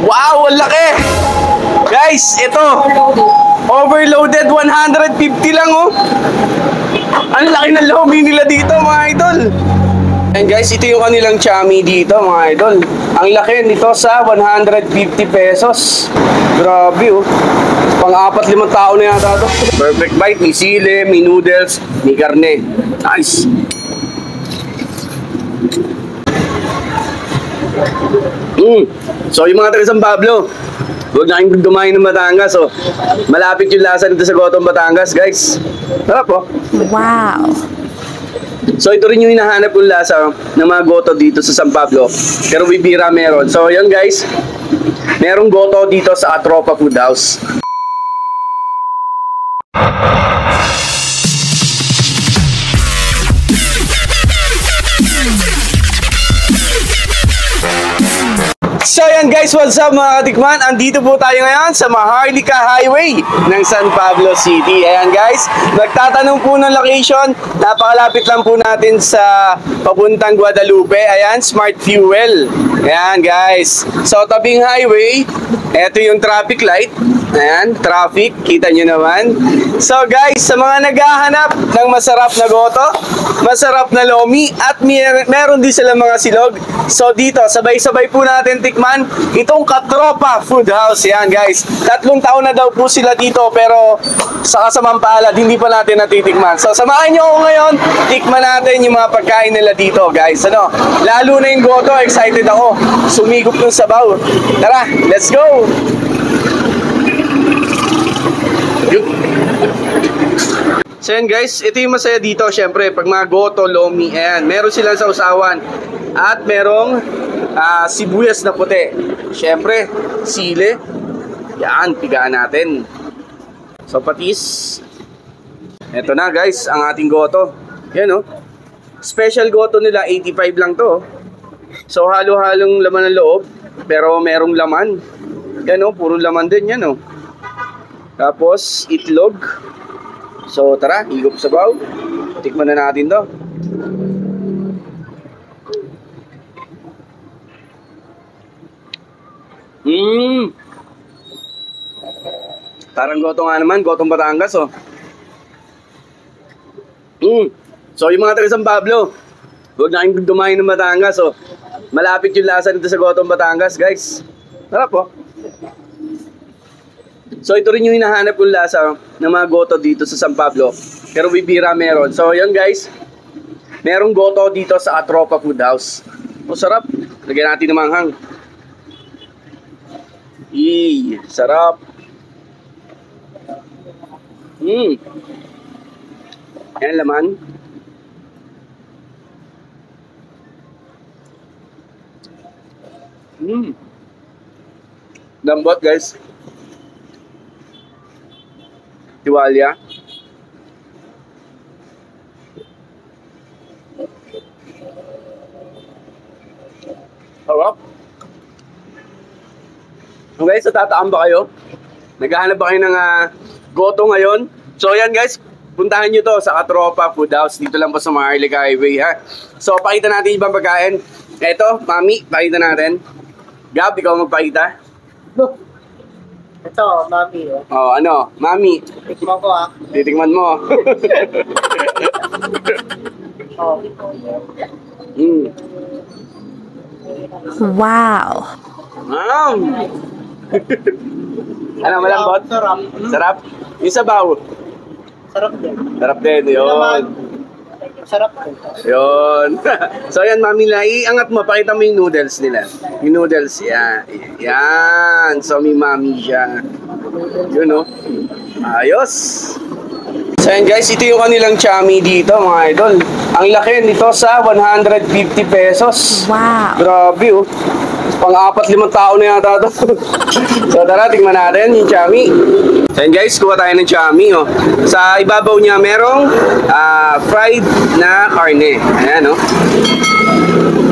Wow, ang laki! Guys, ito. Overloaded 150 lang oh. Ang laki ng lomi nila dito mga idol. And guys, ito yung kanilang chami dito mga idol. Ang laki nito sa 150 pesos. Grabe oh. Pang-4-5 tao na yata ito. Perfect bite, may sili, may noodles, may karne. Nice. So yung mga taga San Pablo, huwag na kayong dumahin ng Batangas oh. Malapit yung lasa nito sa Gotong Batangas guys. Tara po. Wow. So ito rin yung hinahanap kong lasa ng mga goto dito sa San Pablo. Pero bibira meron. So yun guys, merong goto dito sa Atropa Food House. So yan guys, what's up mga katikman? Andito po tayo ngayon sa Maharlika Highway ng San Pablo City. Ayan guys, nagtatanong po ng location. Napakalapit lang po natin sa papuntang Guadalupe. Ayan, Smart Fuel. Ayan guys. So tabing highway, eto yung traffic light. Ayan, traffic, kita nyo naman. So guys, sa mga naghahanap ng masarap na goto, masarap na lomi, at meron din sila mga silog. So dito, sabay-sabay po natin tikman itong Katropa Food House. Yan guys, 3 taon na daw po sila dito, pero sa kasamang palad, hindi pa natin natitikman. So samahan nyo ako ngayon, tikman natin yung mga pagkain nila dito guys. Ano, lalo na yung goto, excited ako. Sumigop ng sabaw. Tara, let's go! So yan guys, ito yung masaya dito syempre pag mga goto, lomi, ayan, meron silang sausawan at merong sibuyas na puti. Syempre, sili. Yan, pigaan natin. So patis. Ito na guys, ang ating goto. Yan oh. Special goto nila, 85 lang to. So halo-halong laman ng loob, pero merong laman. Yan oh, puro laman din yan oh. Tapos itlog. So tara, higop sabaw. Tikman na natin to. Parang goto nga naman, gotong Batangas oh. So yung mga taga San Pablo, huwag na kayong dumahin ng Batangas oh. Malapit yung lasa nito sa gotong Batangas guys. Tara po. So ito rin yung hinahanap kong lasa ng mga goto dito sa San Pablo, pero bibira meron. So yun guys, merong goto dito sa Atropa Food House. Sarap. Lagyan natin ng manghang. Sarap. Yan laman. Lambot guys. Tiwalya. Sarap. Okay, so tataan ba kayo? Naghahanap ba kayo ng goto ngayon? So yan guys, puntahan nyo to sa Katropa Food House. Dito lang po sa Maharlika Highway ha. So pakita natin ibang pagkain. Eto, mami, pakita natin. Gab, ikaw magpakita. Ito, mami. Oh, ano? Mami. Tikman ko ah. Titikman mo. Oh. Wow. Ano, malambot? Sarap. Sarap? Yung sabaw? Sarap din. Sarap din, yun. Sarap din. Yun. So yan, mami na, iangat mo, pakita mo yung noodles nila. Yung noodles, yan. Yan. So may mami siya. Yun oh. Ayos. So yan guys, ito yung kanilang chami dito mga idol. Ang laki nito sa 150 pesos. Wow. Grabe oh. Pang-4-5 tao na yata ito. So tara, tingnan natin yung chami. So yan guys, kuha tayo ng chami oh. Sa ibabaw niya merong fried na karne. Ayan oh.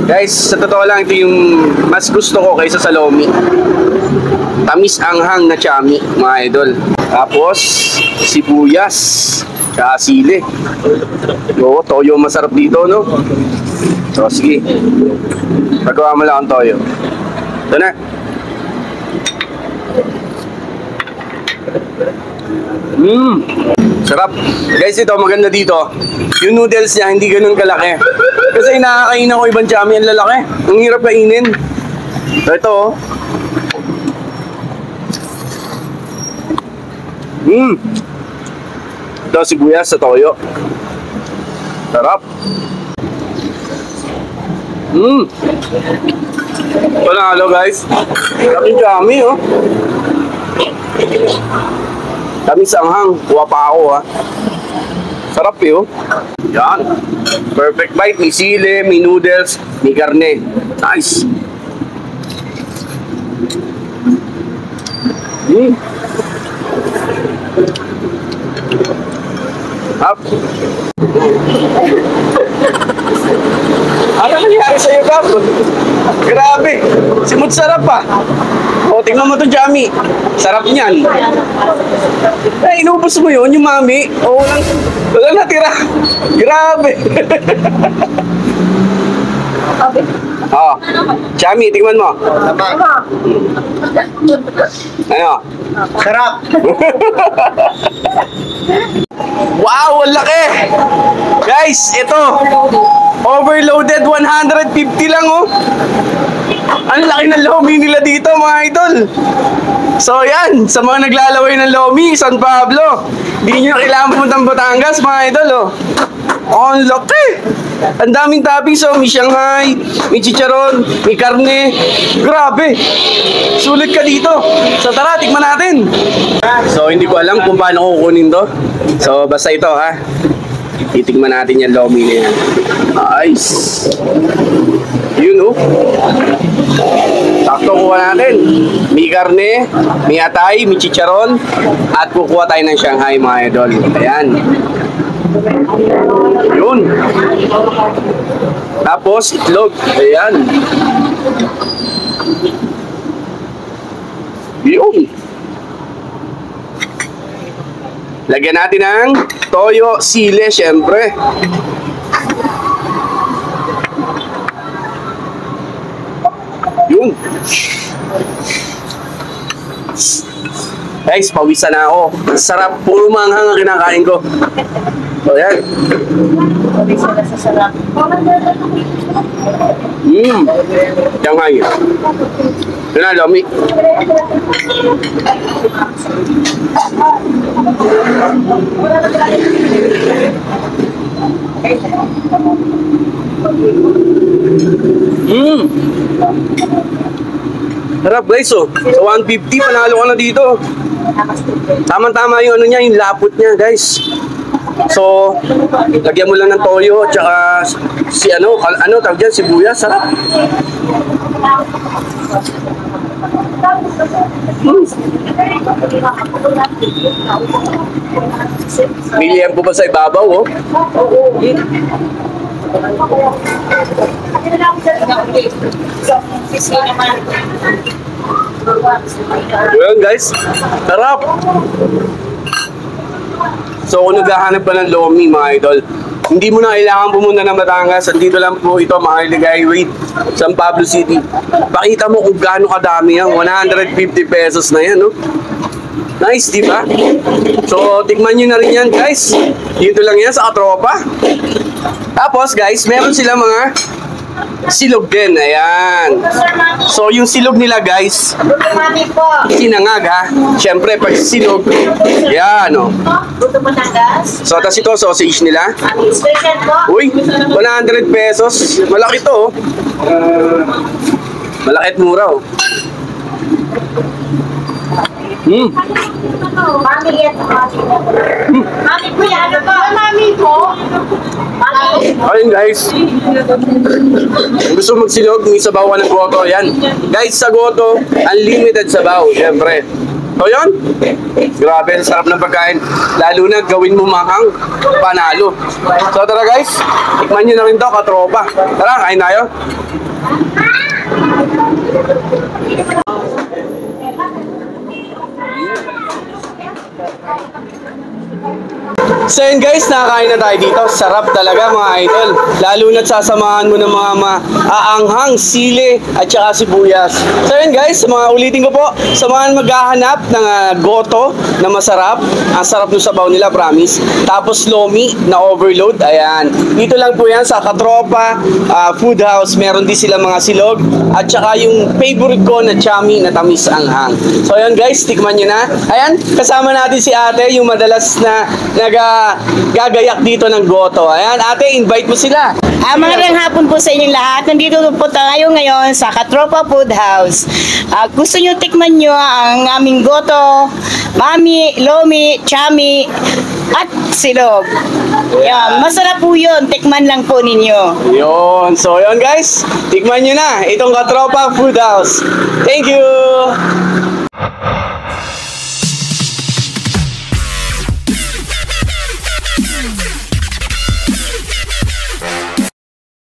Guys, sa totoo lang, ito yung mas gusto ko kaysa sa lomi. Tamis anghang na chami mga idol. Tapos sibuyas tsaka sili. Oo, toyo masarap dito no. So sige, pagawa mo lang ang toyo. Ito na. Sarap. Guys, ito maganda dito. Yung noodles niya hindi ganun kalaki. Kasi nakakain ako ibang chami ang lalaki. Ang hirap kainin. Ito oh. Ito sibuyas sa toyo. Sarap. Panalo guys. Laking chami oh. Kami sanghang, kuha pa ako ha. Sarap yun. Yan. Perfect bite. May sili, may noodles, may karne. Nice. Up. Ano nangyari sa'yo, Gab? Grabe. Simut sarap pa. O, tingnan mo ito, Jami. Sarap niyan. Eh, inubos mo yun, yung mami. O, walang natira. Grabe. Oh, Jami, tingnan mo. Ano? Sarap. Wow, ang laki! Guys, ito. Overloaded 150 lang, oh. Ang laki ng lomi nila dito, mga idol. So, yan. Sa mga naglalaway ng lomi, San Pablo. Hindi nyo kailangan pumunta Batangas, mga idol, oh. Oh, ang laki! Ang daming toppings, oh. May Shanghai, may chicharon, may karne. Grabe! Sulit ka dito. So, tara, tikman natin. So, hindi ko alam kung paano kukunin to. So, basta ito, ha. Titikman natin yung lomi na yan. Nice! Yun, oh. Sakto kuha natin. May karne, may atay, may chicharon, at kukuha tayo ng Shanghai, mga idol. Ayan. Yun. Tapos, itlog. Ayan. Yun. Lagyan natin ng toyo, sili, syempre. Yun. Guys, pawisan na ako. Ang sarap. Puro manghang ang kinakain ko. O, yan. Isa na sa sarap. Shanghai. Yun na, lomi. Sarap guys, oh. Sa 150, panalo ka na dito. Tama-tama yung ano niya, yung lapot niya, guys. So, lagyan mo lang ng toyo, tsaka si ano tawag dyan, sibuyas, sarap. May liyempo pa sa ibabaw, oh. Ayan guys, sarap. So kung naghahanap ka ng lomi, mga idol, hindi mo na kailangan pumunta ng Batangas. Andito lang po ito, Maharlika Highway, San Pablo City. Pakita mo kung gaano kadami yan. 150 pesos na yan, no? Nice, di ba? So tikman nyo na rin yan, guys. Dito lang yan sa Katropa. Tapos guys, meron sila mga silog din, ayan. So yung silog nila guys, sinangag ha. Siyempre pag silog, yan o. So tas ito sausage nila. Uy, 100 pesos. Malaki to, oh. Malaki at mura, oh. Mami yan. Mami ko yan. Ano ba? Mami ko. Mami. Ayun guys, gusto magsilog, yung sabaw ka ng goto, yan. Guys, sa goto, unlimited sabaw, syempre. So yun, grabe, sarap ng pagkain. Lalo na gawin mo mahang, panalo. So tara guys, tikman nyo na rin to, Katropa. Tara, kain tayo. So yun guys, nakakain na tayo dito. Sarap talaga mga idol. Lalo na't sasamahan mo ng mga maaanghang sili at saka sibuyas. So yun guys, ulitin ko po, sa mga maghahanap ng goto na masarap, ang sarap ng sabaw nila, promise. Tapos lomi na overload, ayan. Dito lang po yan sa Katropa Food House. Meron din sila mga silog at saka yung favorite ko na chami na tamis anghang. So yun guys, tikman nyo na. Ayan, kasama natin si ate, yung madalas na gagayak dito ng goto. Ayan, ate, invite mo sila. Magandang hapon po sa inyong lahat. Nandito po tayo ngayon sa Katropa Food House. Gusto nyo tikman nyo ang aming goto, mami, lomi, chami, at silog. Yan, masarap po yun. Tikman lang po ninyo. Yun. So yun guys, tikman nyo na itong Katropa Food House. Thank you!